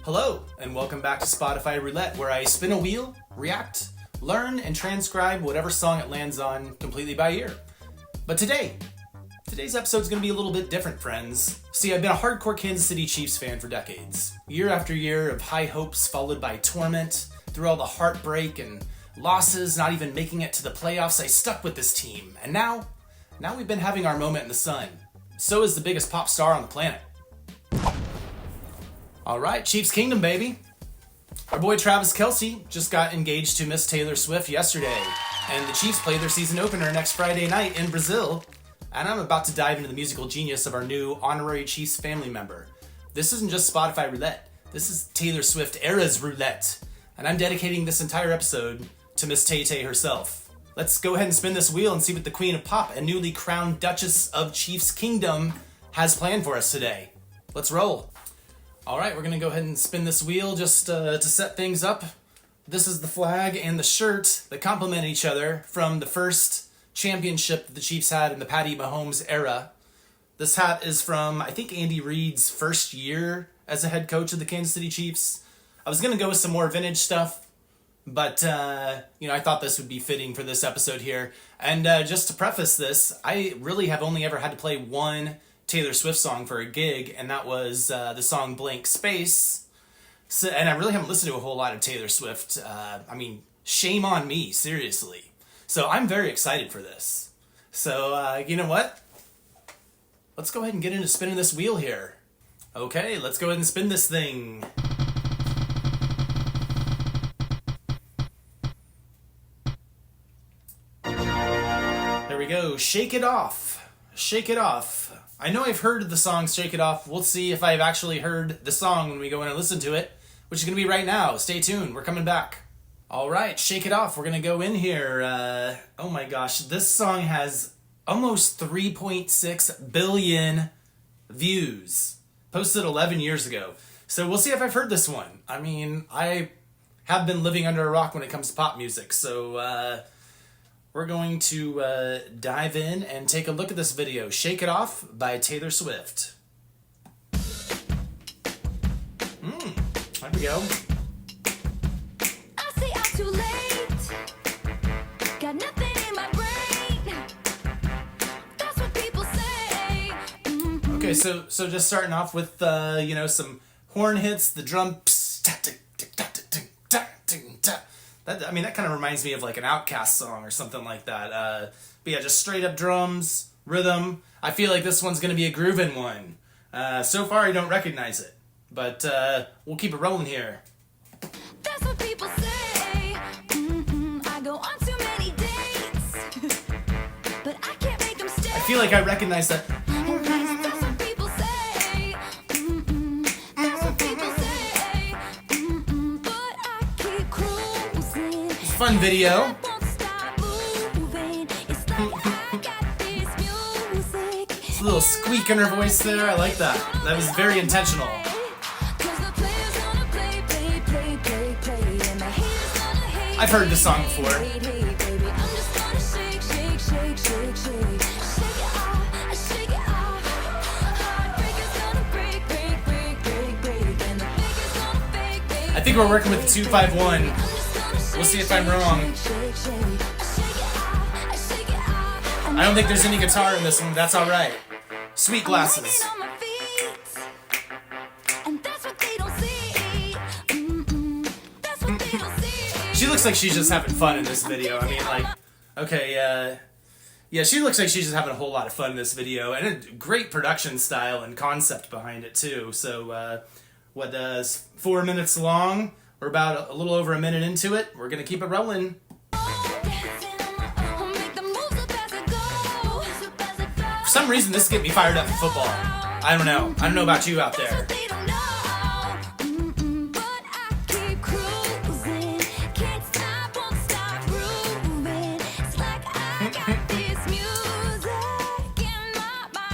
Hello, and welcome back to Spotify Roulette, where I spin a wheel, react, learn, and transcribe whatever song it lands on completely by ear. But today's episode is going to be a little bit different, friends. See, I've been a hardcore Kansas City Chiefs fan for decades. Year after year of high hopes followed by torment, through all the heartbreak and losses, not even making it to the playoffs, I stuck with this team. And now we've been having our moment in the sun. So is the biggest pop star on the planet. Alright, Chiefs Kingdom, baby. Our boy Travis Kelce just got engaged to Miss Taylor Swift yesterday, and the Chiefs play their season opener next Friday night in Brazil, and I'm about to dive into the musical genius of our new honorary Chiefs family member. This isn't just Spotify Roulette, this is Taylor Swift era's roulette, and I'm dedicating this entire episode to Miss Tay-Tay herself. Let's go ahead and spin this wheel and see what the Queen of Pop and newly crowned Duchess of Chiefs Kingdom has planned for us today. Let's roll. Alright, we're going to go ahead and spin this wheel just to set things up. This is the flag and the shirt that complement each other from the first championship that the Chiefs had in the Patty Mahomes era. This hat is from, I think, Andy Reid's first year as a head coach of the Kansas City Chiefs. I was going to go with some more vintage stuff, but, I thought this would be fitting for this episode here. And just to preface this, I really have only ever had to play one Taylor Swift song for a gig, and that was the song Blank Space. So, and I really haven't listened to a whole lot of Taylor Swift. Shame on me, seriously. So I'm very excited for this. So, you know what? Let's go ahead and get into spinning this wheel here. Okay, let's go ahead and spin this thing. There we go. Shake It Off. Shake It Off. I know I've heard the song Shake It Off. We'll see if I've actually heard the song when we go in and listen to it, which is going to be right now. Stay tuned. We're coming back. All right, Shake It Off. We're going to go in here. Oh my gosh, this song has almost 3.6 billion views. Posted 11 years ago. So we'll see if I've heard this one. I have been living under a rock when it comes to pop music. So we're going to dive in and take a look at this video. Shake It Off by Taylor Swift. There we go. I say I'm too late. Got nothing in my brain. That's what people say. Okay, so just starting off with some horn hits, the drums. That kind of reminds me of like an Outkast song or something like that. But yeah, just straight up drums, rhythm. I feel like this one's going to be a groovin' one. So far, I don't recognize it. But we'll keep it rolling here. That's what people say. I go on too many dates. But I can't make them stay. I feel like I recognize that. That's what people say. That's what people say. But I keep cruising. Fun video. It's a little squeak in her voice there. I like that. That was very intentional. I've heard this song before. I think we're working with the 251. We'll see if I'm wrong. I don't think there's any guitar in this one. That's all right. Sweet glasses. She looks like she's just having fun in this video. She looks like she's just having a whole lot of fun in this video, and a great production style and concept behind it too. So, 4 minutes long? We're about a little over a minute into it. We're gonna keep it rolling. For some reason, this gets me fired up for football. I don't know. I don't know about you out there.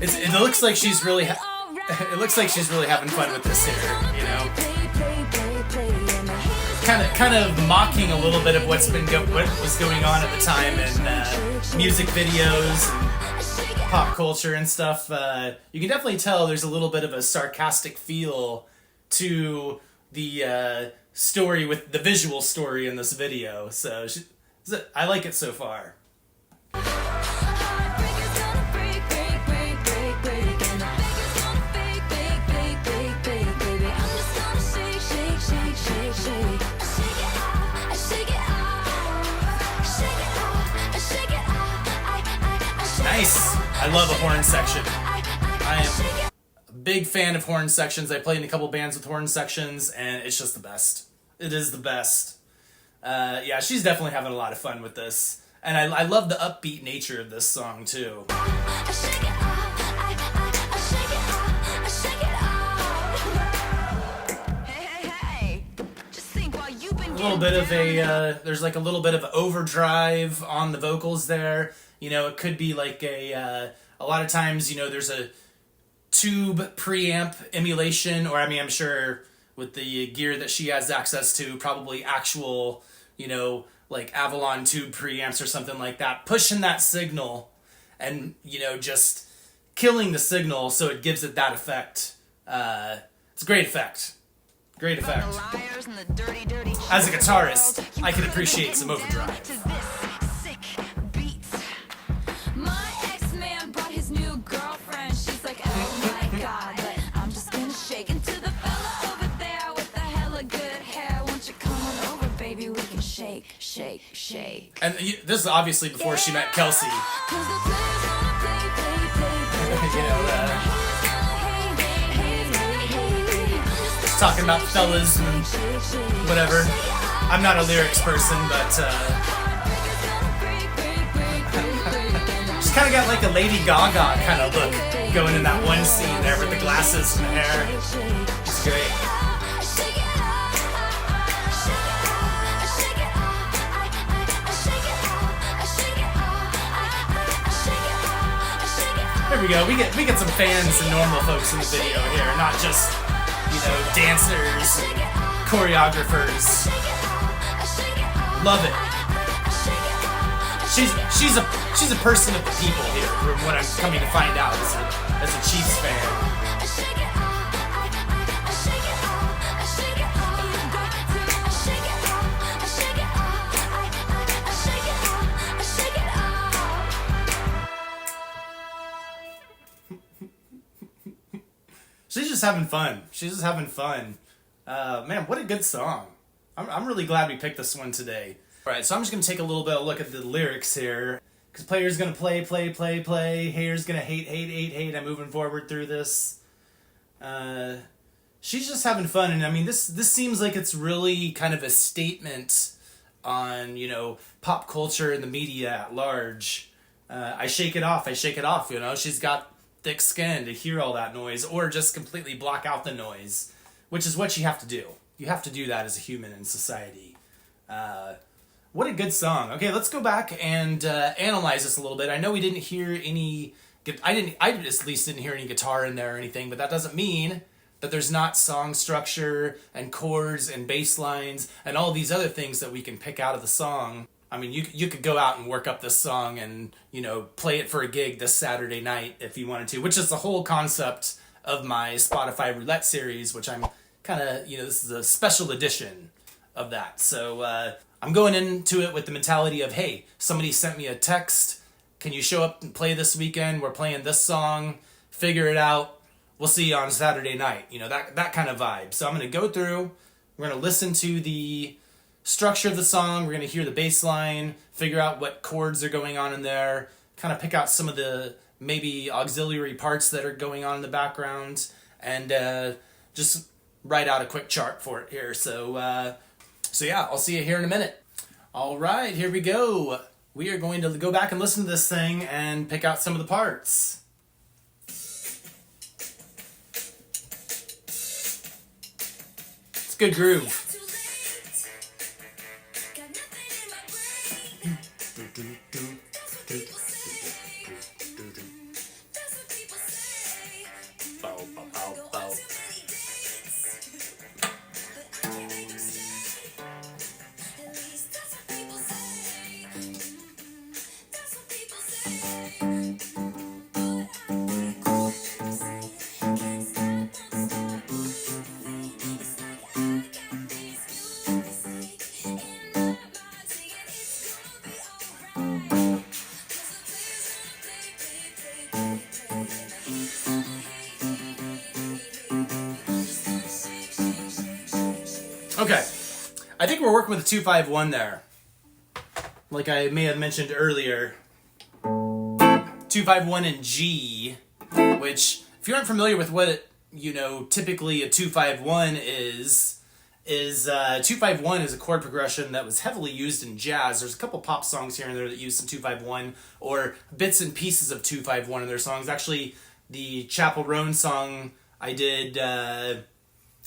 It looks like she's really. It looks like she's really having fun with this here. You know. Kind of mocking a little bit of what was going on at the time in music videos and pop culture and stuff. You can definitely tell there's a little bit of a sarcastic feel to the story with the visual story in this video. So I like it so far. Heartbreaker's gonna break, break, break, break, break, and the baker's gonna bake, bake, bake, bake, bake, baby. I'm just gonna shake, shake, shake, shake, shake. I shake it off, I shake it off, I shake it off, I shake it off. I shake Nice. it off, I love a horn section. I am shake it a big fan of horn sections. I played in a couple bands with horn sections, and it's just the best. It is the best. Yeah, she's definitely having a lot of fun with this. And I love the upbeat nature of this song, too. I shake it off, I shake it off, I shake it off. Hey, hey, hey. Just think while you've been A little bit of there's like a little bit of overdrive on the vocals there. You know, it could be like a lot of times, you know, there's a tube preamp emulation, or I mean, I'm sure with the gear that she has access to, probably actual, you know, like Avalon tube preamps or something like that, pushing that signal and, you know, just killing the signal so it gives it that effect. It's a great effect. Great effect. As a guitarist, I can appreciate some overdrive. My ex-man brought his new girlfriend. She's like, oh my god, but I'm just gonna shake into the fella over there with the hella good hair. Won't you come on over, baby? We can shake, shake, shake. And this is obviously before she met Kelsey. 'Cause the players gonna play, play, play, play. You know, Haters talking about fellas and whatever. I'm not a lyrics person, but she's kind of got like a Lady Gaga kind of look going in that one scene there with the glasses and the hair. It's great. There we go. We get some fans and normal folks in the video here, not just, you know, dancers and choreographers. Love it. She's a person of the people here, from what I'm coming to find out as a Chiefs fan. She's just having fun. She's just having fun. Man, what a good song. I'm really glad we picked this one today. All right, so I'm just going to take a little bit of a look at the lyrics here. Because player's going to play, play, play, play. Haters going to hate, hate, hate, hate. I'm moving forward through this. She's just having fun. And I mean, this seems like it's really kind of a statement on, you know, pop culture and the media at large. I shake it off, you know. She's got thick skin to hear all that noise, or just completely block out the noise, which is what you have to do. You have to do that as a human in society. What a good song. Okay, let's go back and analyze this a little bit. I know we didn't hear any... I at least didn't hear any guitar in there or anything, but that doesn't mean that there's not song structure and chords and bass lines and all these other things that we can pick out of the song. I mean, you could go out and work up this song and, you know, play it for a gig this Saturday night if you wanted to, which is the whole concept of my Spotify Roulette series, which I'm kind of, you know, this is a special edition of that. So I'm going into it with the mentality of, hey, somebody sent me a text. Can you show up and play this weekend? We're playing this song. Figure it out. We'll see you on Saturday night. You know, that kind of vibe. So I'm going to go through. We're going to listen to the structure of the song. We're going to hear the bass line, figure out what chords are going on in there, kind of pick out some of the maybe auxiliary parts that are going on in the background, and just write out a quick chart for it here. So yeah, I'll see you here in a minute. All right, here we go. We are going to go back and listen to this thing and pick out some of the parts. It's a good groove. Okay. I think we're working with a 2-5-1 there. Like I may have mentioned earlier. 2-5-1 in G, which, if you aren't familiar with what, typically a 2-5-1 is 2-5-1 is a chord progression that was heavily used in jazz. There's a couple pop songs here and there that use some 2-5-1 or bits and pieces of 2-5-1 in their songs. Actually, the Chapel Roan song I did,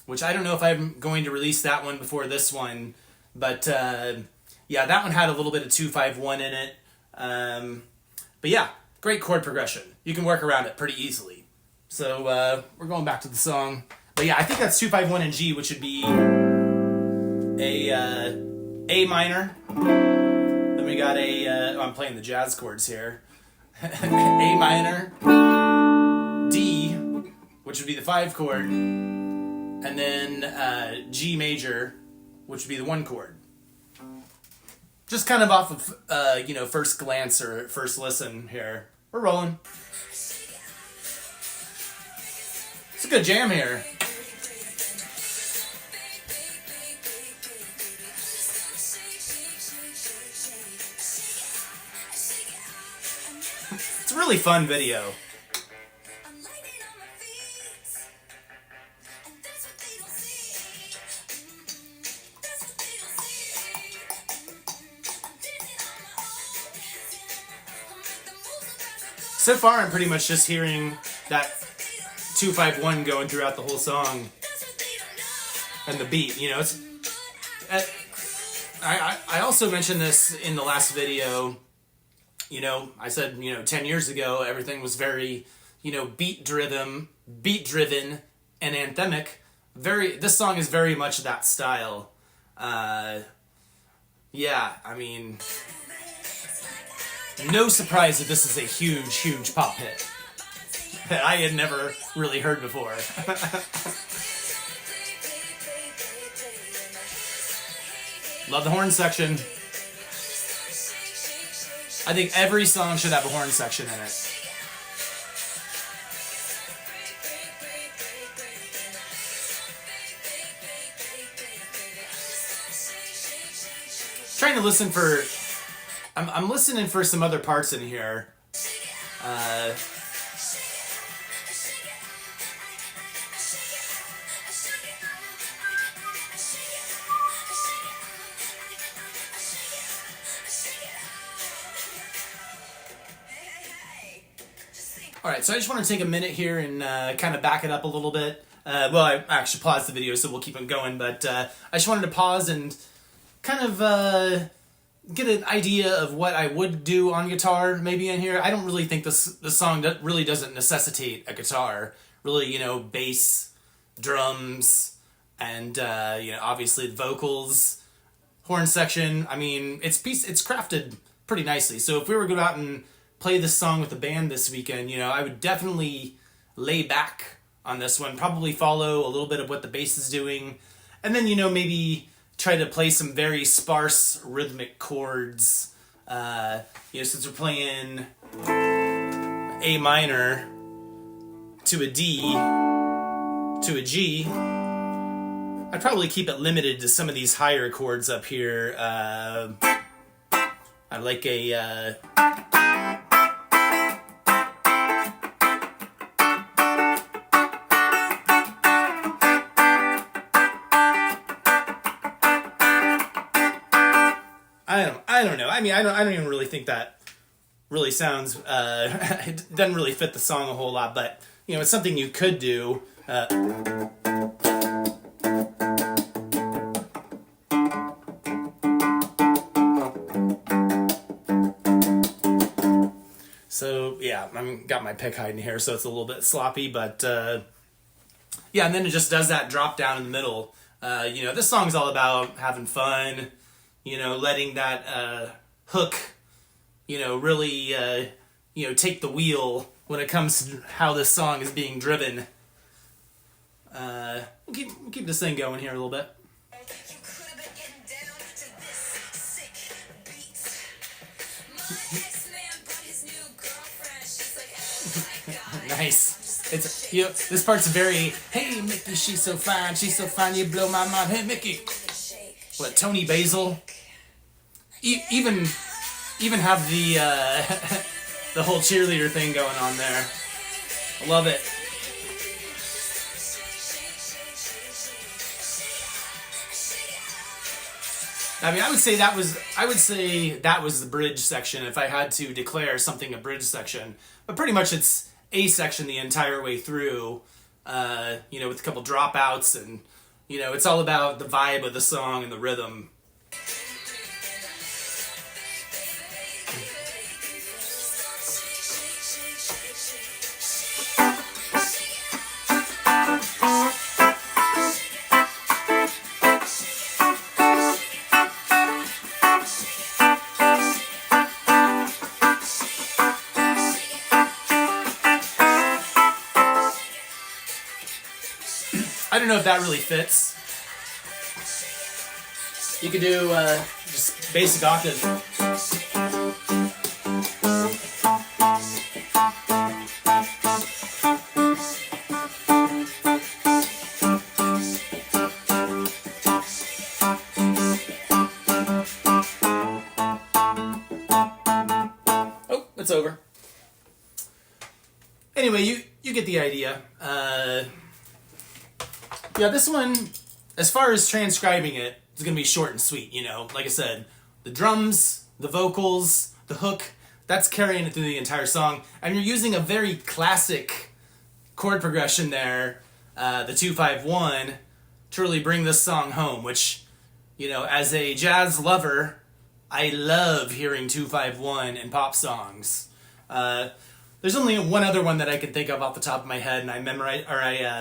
which I don't know if I'm going to release that one before this one, but yeah, that one had a little bit of 2-5-1 in it. But yeah, great chord progression. You can work around it pretty easily. So we're going back to the song. But yeah, I think that's 2-5-1 in G, which would be A minor. Then we got I'm playing the jazz chords here. A minor, D, which would be the 5 chord, and then G major, which would be the 1 chord. Just kind of off of first glance or first listen here. We're rolling. It's a good jam here. It's a really fun video. So far, I'm pretty much just hearing that 2-5-1 going throughout the whole song, and the beat. I also mentioned this in the last video. I said 10 years ago everything was very beat driven, and anthemic. This song is very much that style. Yeah, I mean, no surprise that this is a huge pop hit that I had never really heard before. Love the horn section. I think every song should have a horn section in it. Trying to listen for... I'm listening for some other parts in here. Alright, so I just want to take a minute here and kind of back it up a little bit. Well, I actually paused the video, so we'll keep it going, but I just wanted to pause and kind of get an idea of what I would do on guitar maybe in here. I don't really think this song really doesn't necessitate a guitar. Really, bass, drums, and obviously the vocals, horn section. I mean, it's crafted pretty nicely. So if we were to go out and play this song with the band this weekend, I would definitely lay back on this one, probably follow a little bit of what the bass is doing, and then maybe try to play some very sparse rhythmic chords. Since we're playing A minor to a D to a G, I'd probably keep it limited to some of these higher chords up here. I like a I don't know. I mean, I don't even really think that really sounds. It doesn't really fit the song a whole lot, but it's something you could do. So yeah, got my pick hiding here, so it's a little bit sloppy, but yeah, and then it just does that drop down in the middle. This song's all about having fun. Letting that hook, really, take the wheel when it comes to how this song is being driven. We'll keep this thing going here a little bit. Nice. It's this part's very, hey Mickey, she's so fine, you blow my mind. Hey Mickey. what, Tony Basil. Even have the the whole cheerleader thing going on there. I love it. I mean, I would say that was the bridge section if I had to declare something a bridge section. But pretty much it's a section the entire way through, with a couple dropouts, and, it's all about the vibe of the song and the rhythm. I don't know if that really fits. You could do just basic octave. Oh, it's over. Anyway, you get the idea. Yeah, this one, as far as transcribing it, is going to be short and sweet, Like I said, the drums, the vocals, the hook, that's carrying it through the entire song. And you're using a very classic chord progression there, the 2-5-1, to really bring this song home, which, as a jazz lover, I love hearing 2-5-1 in pop songs. There's only one other one that I can think of off the top of my head, and I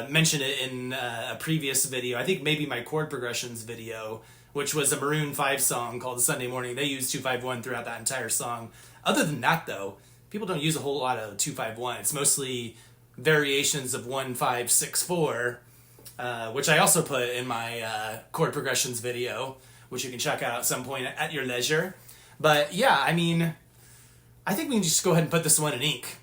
mentioned it in a previous video. I think maybe my chord progressions video, which was a Maroon 5 song called Sunday Morning. They used 2-5-1 throughout that entire song. Other than that, though, people don't use a whole lot of 2-5-1. It's mostly variations of 1-5-6-4, which I also put in my chord progressions video, which you can check out at some point at your leisure. But yeah, I mean, I think we can just go ahead and put this one in ink.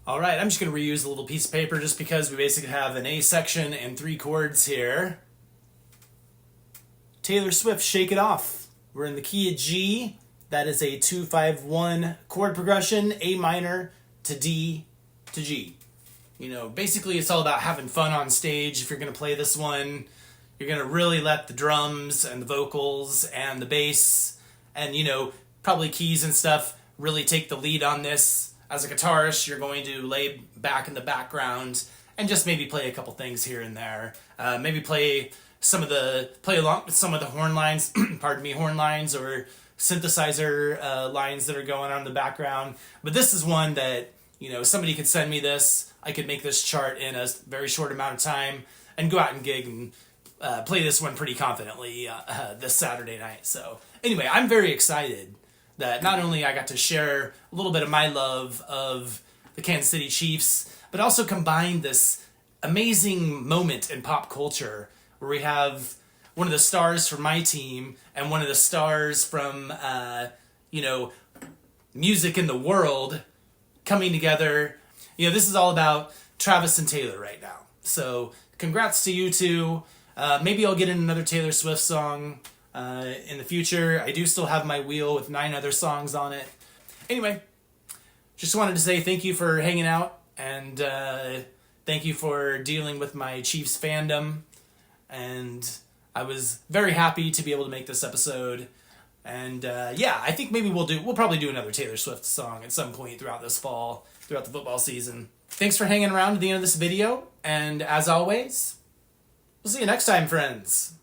All right, I'm just going to reuse a little piece of paper just because we basically have an A section and 3 chords here. Taylor Swift, Shake It Off. We're in the key of G. That is a 2-5-1 chord progression, A minor to D to G. Basically it's all about having fun on stage. If you're going to play this one, you're going to really let the drums and the vocals and the bass and, probably keys and stuff really take the lead on this. As a guitarist, you're going to lay back in the background and just maybe play a couple things here and there. Maybe play along with some of the horn lines, horn lines or synthesizer lines that are going on in the background. But this is one that, somebody could send me this. I could make this chart in a very short amount of time and go out and gig and play this one pretty confidently this Saturday night. So anyway, I'm very excited that not only I got to share a little bit of my love of the Kansas City Chiefs, but also combine this amazing moment in pop culture where we have one of the stars from my team and one of the stars from, music in the world coming together. This is all about Travis and Taylor right now. So congrats to you two. Maybe I'll get in another Taylor Swift song in the future. I do still have my wheel with 9 other songs on it. Anyway, just wanted to say thank you for hanging out, and thank you for dealing with my Chiefs fandom. And I was very happy to be able to make this episode. And I think maybe we'll probably do another Taylor Swift song at some point throughout this fall, throughout the football season. Thanks for hanging around to the end of this video, and as always, we'll see you next time, friends.